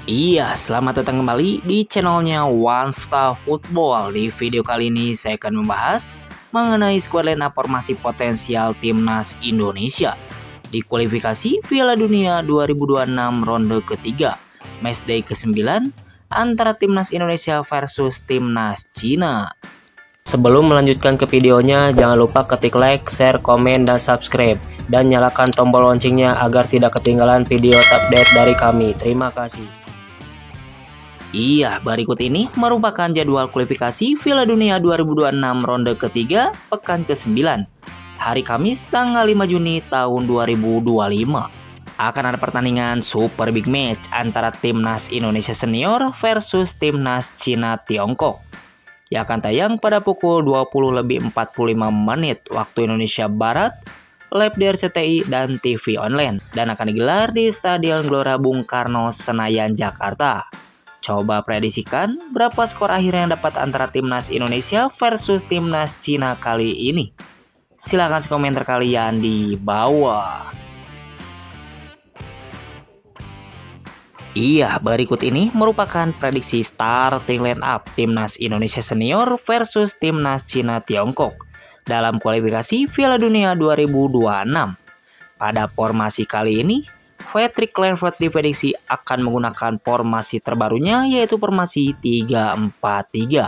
Iya, selamat datang kembali di channelnya One Star Football. Di video kali ini saya akan membahas mengenai skuad line up formasi potensial timnas Indonesia di kualifikasi Piala Dunia 2026 ronde ketiga, matchday ke-9 antara timnas Indonesia versus timnas Cina. Sebelum melanjutkan ke videonya, jangan lupa ketik like, share, komen, dan subscribe, dan nyalakan tombol loncengnya agar tidak ketinggalan video update dari kami. Terima kasih. Iya, berikut ini merupakan jadwal kualifikasi Piala Dunia 2026 ronde ketiga pekan ke-9 hari Kamis tanggal 5 Juni tahun 2025. Akan ada pertandingan super big match antara timnas Indonesia senior versus timnas Cina Tiongkok yang akan tayang pada pukul 20.45 waktu Indonesia Barat, live di RCTI dan TV online, dan akan digelar di Stadion Gelora Bung Karno, Senayan, Jakarta. Coba prediksikan berapa skor akhir yang dapat antara timnas Indonesia versus timnas Cina kali ini. Silahkan komentar kalian di bawah. Iya, berikut ini merupakan prediksi starting line up timnas Indonesia senior versus timnas Cina Tiongkok dalam kualifikasi Piala Dunia 2026. Pada formasi kali ini, Patrick Kluivert diprediksi akan menggunakan formasi terbarunya, yaitu formasi 3-4-3.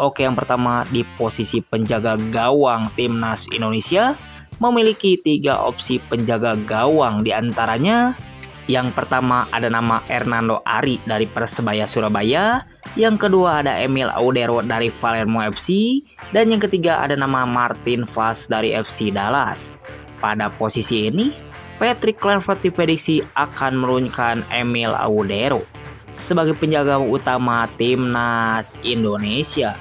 Oke, yang pertama di posisi penjaga gawang timnas Indonesia memiliki 3 opsi penjaga gawang, diantaranya yang pertama ada nama Hernando Ari dari Persebaya Surabaya, yang kedua ada Emil Audero dari Palermo FC, dan yang ketiga ada nama Martin Vaz dari FC Dallas. Pada posisi ini, Patrick Kluivert diprediksi akan menurunkan Emil Audero sebagai penjaga utama timnas Indonesia.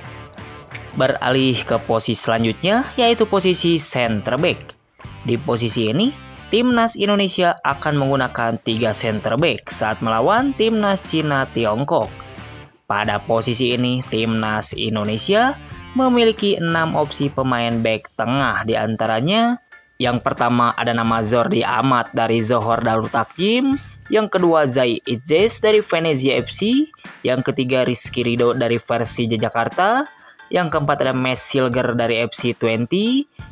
Beralih ke posisi selanjutnya, yaitu posisi center back. Di posisi ini, timnas Indonesia akan menggunakan 3 center back saat melawan timnas Cina Tiongkok. Pada posisi ini, timnas Indonesia memiliki 6 opsi pemain back tengah, diantaranya yang pertama ada nama Zordi Amat dari Johor Darul Takjim, yang kedua Zai Izzez dari Venezia FC, yang ketiga Rizky Ridho dari Persija Jakarta, yang keempat ada Max Silger dari FC20,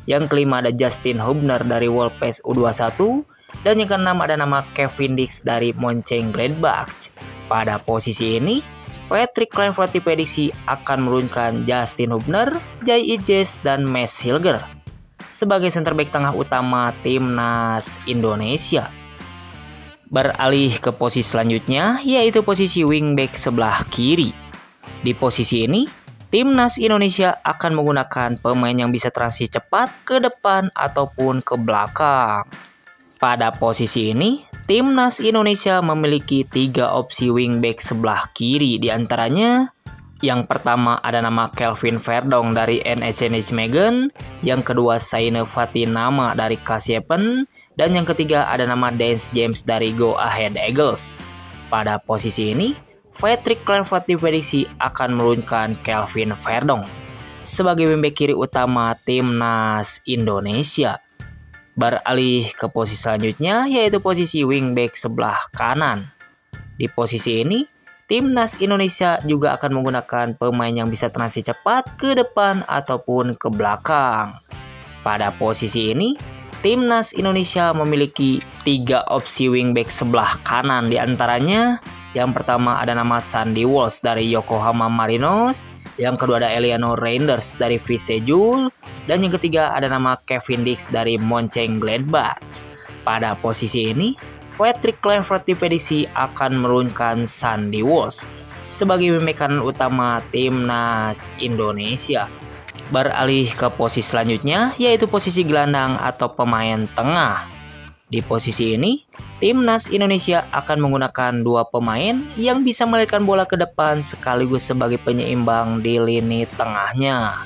yang kelima ada Justin Hubner dari Wolves U21, dan yang keenam ada nama Kevin Dix dari Mönchengladbach. Pada posisi ini, Patrick Kluivert diprediksi akan menurunkan Justin Hubner, Zai Izzez, dan Max Silger sebagai center back tengah utama timnas Indonesia. Beralih ke posisi selanjutnya, yaitu posisi wingback sebelah kiri. Di posisi ini, timnas Indonesia akan menggunakan pemain yang bisa transisi cepat ke depan ataupun ke belakang. Pada posisi ini, timnas Indonesia memiliki 3 opsi wingback sebelah kiri, diantaranya yang pertama ada nama Kelvin Verdong dari NEC Nijmegen, yang kedua Saine Fatinama dari Kassiepen, dan yang ketiga ada nama Dance James dari Go Ahead Eagles. Pada posisi ini, Patrick Kluivert diprediksi akan menurunkan Kelvin Verdong sebagai wingback kiri utama timnas Indonesia. Beralih ke posisi selanjutnya, yaitu posisi wingback sebelah kanan. Di posisi ini, timnas Indonesia juga akan menggunakan pemain yang bisa transisi cepat ke depan ataupun ke belakang. Pada posisi ini, timnas Indonesia memiliki 3 opsi wingback sebelah kanan, diantaranya yang pertama ada nama Sandy Walsh dari Yokohama Marinos, yang kedua ada Eliano Reinders dari Visejul, dan yang ketiga ada nama Kevin Dix dari Mönchengladbach. Pada posisi ini, Patrick Kluivert diprediksi akan menurunkan Sandy Walsh sebagai wingback kanan utama timnas Indonesia. Beralih ke posisi selanjutnya, yaitu posisi gelandang atau pemain tengah. Di posisi ini, timnas Indonesia akan menggunakan 2 pemain yang bisa melarikan bola ke depan sekaligus sebagai penyeimbang di lini tengahnya.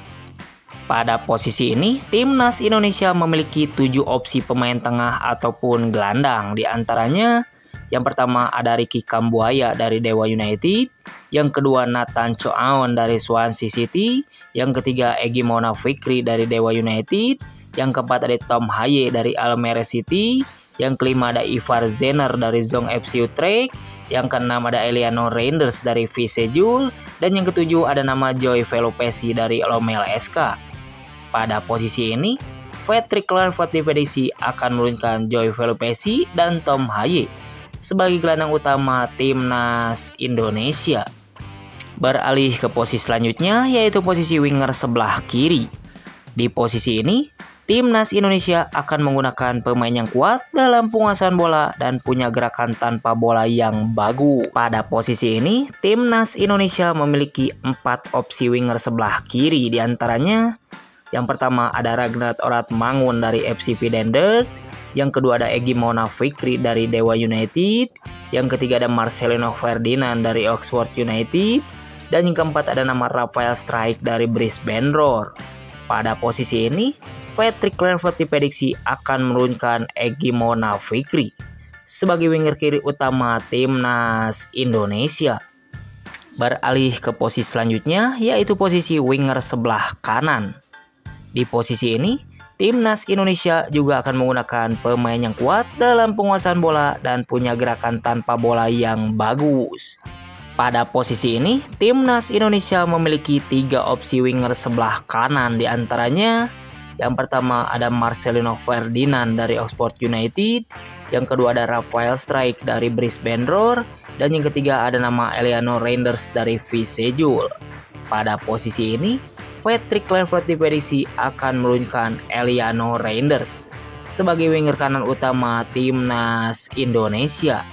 Pada posisi ini, timnas Indonesia memiliki 7 opsi pemain tengah ataupun gelandang, diantaranya yang pertama ada Ricky Kambuaya dari Dewa United, yang kedua Nathan Choaon dari Swansea City, yang ketiga Egy Maulana Fikri dari Dewa United, yang keempat ada Tom Haye dari Almere City, yang kelima ada Ivar Zener dari Zong FC Utrecht, Yang keenam ada Eliano Reinders dari Visejul. Dan yang ketujuh ada nama Joy Velupesi dari Lommel SK. Pada posisi ini, Patrick Kluivert diprediksi akan menurunkan Joy Velupesi dan Tom Haye sebagai gelandang utama timnas Indonesia. Beralih ke posisi selanjutnya, yaitu posisi winger sebelah kiri. Di posisi ini, timnas Indonesia akan menggunakan pemain yang kuat dalam penguasaan bola dan punya gerakan tanpa bola yang bagus. Pada posisi ini, timnas Indonesia memiliki 4 opsi winger sebelah kiri, diantaranya yang pertama ada Ragnar Oratmangun dari FC Videndert, yang kedua ada Egy Maulana Fikri dari Dewa United, yang ketiga ada Marcelino Ferdinand dari Oxford United, dan yang keempat ada nama Rafael Struijk dari Brisbane Roar. Pada posisi ini, Patrick Kluivert diprediksi akan menurunkan Egy Maulana Fikri sebagai winger kiri utama timnas Indonesia. Beralih ke posisi selanjutnya, yaitu posisi winger sebelah kanan. Di posisi ini, timnas Indonesia juga akan menggunakan pemain yang kuat dalam penguasaan bola dan punya gerakan tanpa bola yang bagus. Pada posisi ini, timnas Indonesia memiliki 3 opsi winger sebelah kanan, diantaranya yang pertama ada Marcelino Ferdinand dari Oxford United, yang kedua ada Rafael Struijk dari Brisbane Roar, dan yang ketiga ada nama Eliano Reinders dari Visejul. Pada posisi ini, Patrick Kluivert diprediksi akan menurunkan Eliano Reinders sebagai winger kanan utama timnas Indonesia.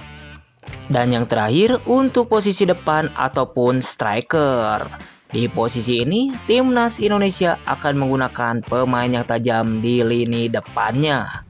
Dan yang terakhir untuk posisi depan ataupun striker. Di posisi ini, timnas Indonesia akan menggunakan pemain yang tajam di lini depannya.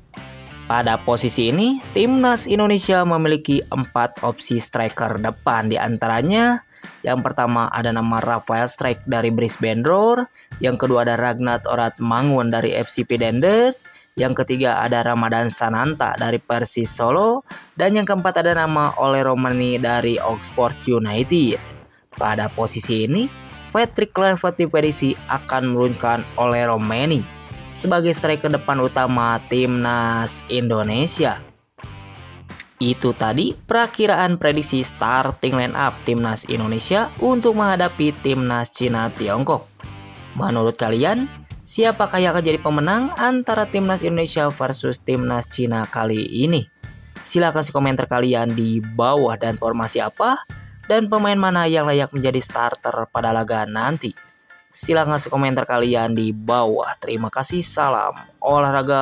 Pada posisi ini, timnas Indonesia memiliki 4 opsi striker depan, diantaranya yang pertama ada nama Rafael Struijk dari Brisbane Roar, yang kedua ada Ragnar Oratmangun dari FC Videndert, yang ketiga ada Ramadan Sananta dari Persis Solo, dan yang keempat ada nama Ole Romani dari Oxford United. Pada posisi ini, Patrick Kluivert diprediksi akan menurunkan Ole Romani sebagai striker depan utama timnas Indonesia. Itu tadi perakiraan prediksi starting line up timnas Indonesia untuk menghadapi timnas Cina Tiongkok. Menurut kalian, siapakah yang akan jadi pemenang antara timnas Indonesia versus timnas Cina kali ini? Silahkan kasih komentar kalian di bawah dan formasi apa dan pemain mana yang layak menjadi starter pada laga nanti. Silahkan kasih komentar kalian di bawah. Terima kasih, salam olahraga.